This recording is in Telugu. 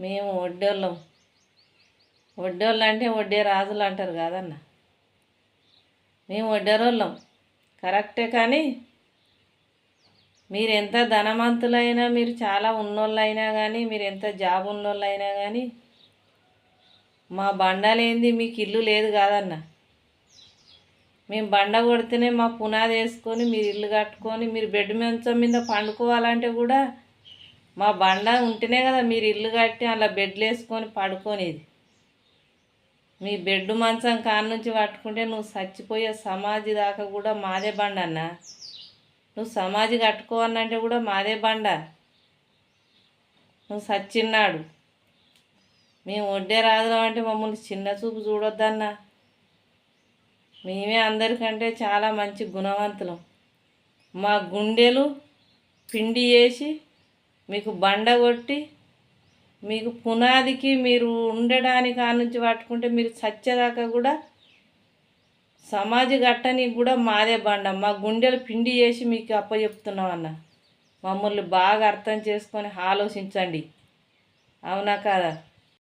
మేము వడ్డోళ్ళం. వడ్డోళ్ళు అంటే వడ్డే రాజులు అంటారు కాదన్న. మేము వడ్డరోళ్ళం కరెక్టే. కానీ మీరు ఎంత ధనవంతులైనా, మీరు చాలా ఉన్నోళ్ళైనా కానీ, మీరు ఎంత జాబ్ ఉన్నోళ్ళైనా కానీ, మా బండలేంది మీకు ఇల్లు లేదు కాదన్న. మేము బండ కొడితేనే మా పునాది వేసుకొని మీరు ఇల్లు కట్టుకొని మీరు బెడ్ మంచం మీద పండుకోవాలంటే కూడా మా బండ ఉంటేనే కదా మీరు ఇల్లు కట్టి అలా బెడ్లు వేసుకొని పడుకోనేది. మీ బెడ్ మంచం కాడ నుంచి పట్టుకుంటే నువ్వు చచ్చిపోయే సమాధి దాకా కూడా మాదే బండ అన్న. నువ్వు సమాధి కట్టుకోవాలంటే కూడా మాదే బండ. నువ్వు సచ్చిన్నాడు. మేము వడ్డే రాదులం అంటే మమ్మల్ని చిన్న చూపు చూడొద్దన్న. మేమే అందరికంటే చాలా మంచి గుణవంతులం. మా గుండెలు పిండి వేసి మీకు బండ కొట్టి మీకు పునాదికి మీరు ఉండడానికి ఆ నుంచి పట్టుకుంటే మీరు చచ్చేదాకా కూడా సమాధి కట్టనికి కూడా మాదే బండ. మా గుండెలు పిండి చేసి మీకు అప్పచెప్తున్నాం అన్న. మమ్మల్ని బాగా అర్థం చేసుకొని ఆలోచించండి. అవునా కాదా?